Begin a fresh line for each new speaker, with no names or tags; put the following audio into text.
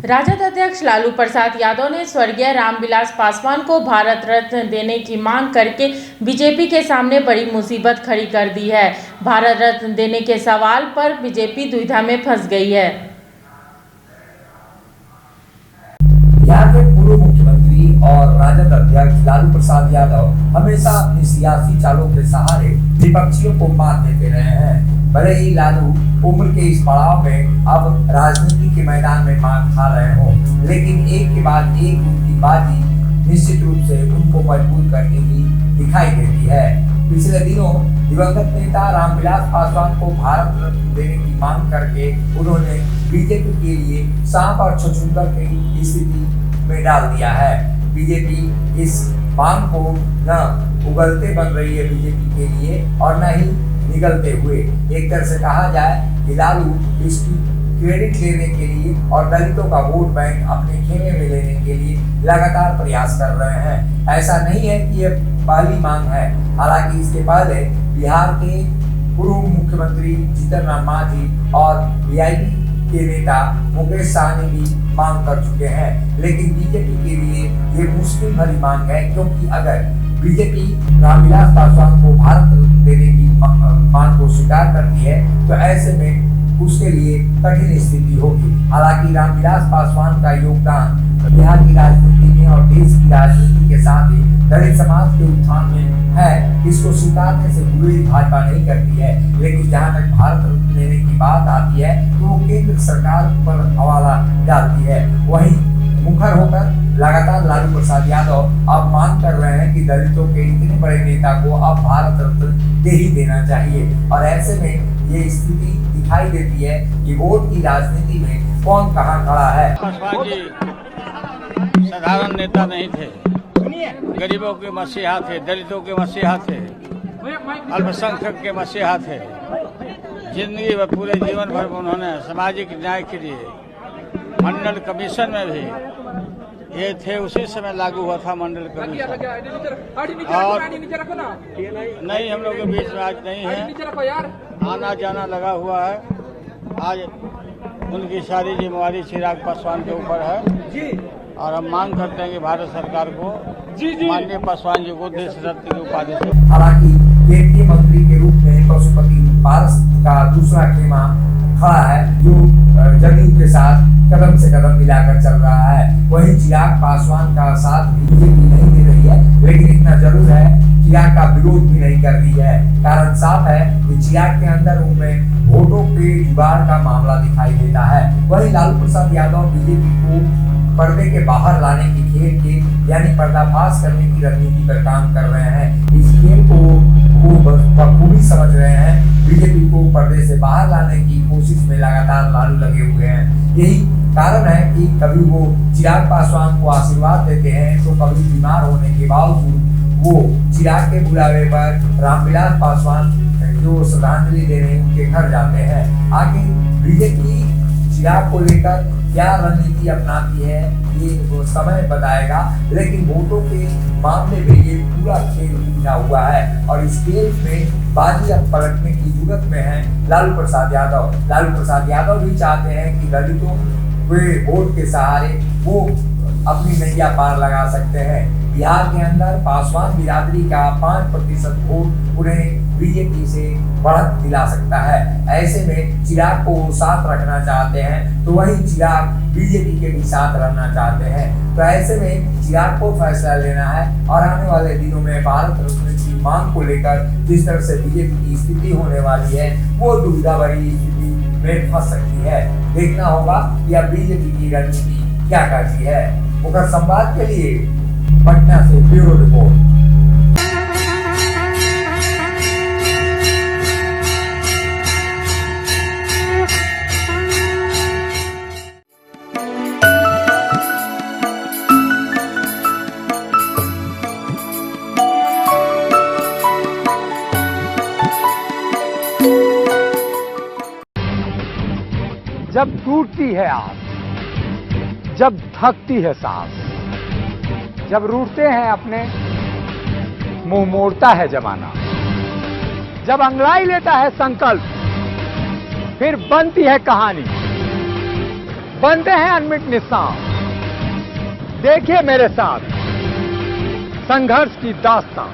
राजद अध्यक्ष लालू प्रसाद यादव ने स्वर्गीय रामविलास पासवान को भारत रत्न देने की मांग करके बीजेपी के सामने बड़ी मुसीबत खड़ी कर दी है। भारत रत्न देने के सवाल पर बीजेपी दुविधा में फंस गई है।
बिहार के पूर्व मुख्यमंत्री और राजद अध्यक्ष लालू प्रसाद यादव हमेशा अपनी सियासी चालों के सहारे विपक्षियों को मात देते रहे हैं। भले ही लालू उम्र के इस पड़ाव में अब राजनीति के मैदान में मार खा रहे हों, लेकिन एक के बाद एक उनकी बाजी निश्चित रूप से उनको मजबूत करती हुई दिखाई देती है। पिछले दिनों दिवंगत नेता रामविलास पासवान को भारत रत्न देने की मांग करके उन्होंने बीजेपी के लिए सांप और छछूंदर की स्थिति में डाल दिया है। बीजेपी इस मांग को न उगलते बन रही है बीजेपी के लिए और न ही निगलते हुए। एक तरह से कहा जाए कि लालू इसकी क्रेडिट लेने के लिए और दलितों का वोट बैंक अपने खेमे में लेने के लिए लगातार प्रयास कर रहे हैं। ऐसा नहीं है कि यह पहली मांग है, हालांकि इसके पहले बिहार के पूर्व मुख्यमंत्री जीतन राम मांझी और वीआईपी के नेता मुकेश सहनी भी मांग कर चुके हैं, लेकिन बीजेपी के लिए ये मुश्किल भरी मांग है, क्योंकि अगर बीजेपी रामविलास पासवान को भारत रत्न देने की मांग को स्वीकार करती है तो ऐसे में उसके लिए कठिन स्थिति होगी। हालांकि रामविलास पासवान का योगदान बिहार की राजनीति में और देश की राजनीति के साथ ही दलित समाज के उत्थान में है, इसको स्वीकारने से बुरी भाजपा नहीं करती है। लेकिन जहां तक भारत रत्न देने की बात आती है तो वो केंद्र सरकार पर हवाला डालती है। वहीं मुखर होकर लगातार लालू प्रसाद यादव अब मांग कर रहे हैं कि दलितों के इतने बड़े नेता को अब भारत रत्न दे ही देना चाहिए। और ऐसे में ये स्थिति दिखाई देती है कि वोट की राजनीति में कौन कहां खड़ा है।
पासवान जी साधारण नेता नहीं थे, गरीबों के मसीहा थे, दलितों के मसीहा थे, अल्पसंख्यक के मसीहा थे। जिंदगी व पूरे जीवन भर में उन्होंने सामाजिक न्याय के लिए मंडल कमीशन में भी ये थे, उसी समय लागू हुआ था मंडल कमीशन। और नहीं, हम लोग के बीच में आज नहीं है, आना जाना लगा हुआ है। आज उनकी सारी जिम्मेवारी चिराग पासवान के ऊपर है और हम मांग करते हैं कि भारत सरकार को माननीय पासवान जी को देश रत्न की उपाधि से।
हालांकि केंद्रीय मंत्री के रूप में पशुपति पारस का दूसरा खेमा खड़ा है, जो जदयू के साथ कदम से कदम मिलाकर चल रहा है। वहीं चिराग पासवान का साथ बीजेपी नहीं दे रही है, लेकिन इतना जरूर है चिराग का विरोध भी नहीं कर रही है। कारण साफ है कि चिराग के अंदर उनमें वोटों के जुगाड़ का मामला दिखाई देता है। वहीं लालू प्रसाद यादव बीजेपी को पर्दे के बाहर लाने की खेल के यानी पर्दाफाश करने की रणनीति पर काम कर रहे हैं। इस खेल को वो बखूबी समझ रहे हैं। बीजेपी को पर्दे से बाहर लाने की कोशिश में लगातार लालू लगे हुए हैं। यही कारण है कि कभी वो चिराग पासवान को आशीर्वाद देते हैं तो कभी बीमार होने के बावजूद वो चिराग के बुलावे पर रामविलास पासवान जो श्रद्धांजलि देने उनके घर जाते हैं। आखिर बीजेपी चिराग को लेकर क्या रणनीति अपनाती है ये वो समय बताएगा, लेकिन वोटों के मामले में ये पूरा खेल उलझा हुआ है और इस खेल में बाजी अब पलटने की जरूरत में है लालू प्रसाद यादव। लालू प्रसाद यादव भी चाहते हैं कि दलितों के वोट के सहारे वो अपनी नैया पार लगा सकते हैं। बिहार के अंदर पासवान बिरादरी का 5% वोट उन्हें बीजेपी से बढ़त दिला सकता है। ऐसे में चिराग को साथ रखना चाहते हैं तो वहीं चिराग बीजेपी के भी साथ रहना चाहते हैं। तो ऐसे में चिराग को फैसला लेना है और आने वाले दिनों में भारत रत्न की मांग को लेकर जिस तरह से बीजेपी की स्थिति होने वाली है वो दुविधा भरी स्थिति में फंस सकती है। देखना होगा कि अब बीजेपी की रणनीति क्या करती है। मुखर संवाद के लिए पटना से ब्यूरो रिपोर्ट।
जब टूटती है आस, जब थकती है सांस, जब रूठते हैं अपने मुंह मोड़ता है जमाना, जब अंगड़ाई लेता है संकल्प फिर बनती है कहानी। बनते हैं अनमिट निशान। देखिए मेरे साथ संघर्ष की दास्तां।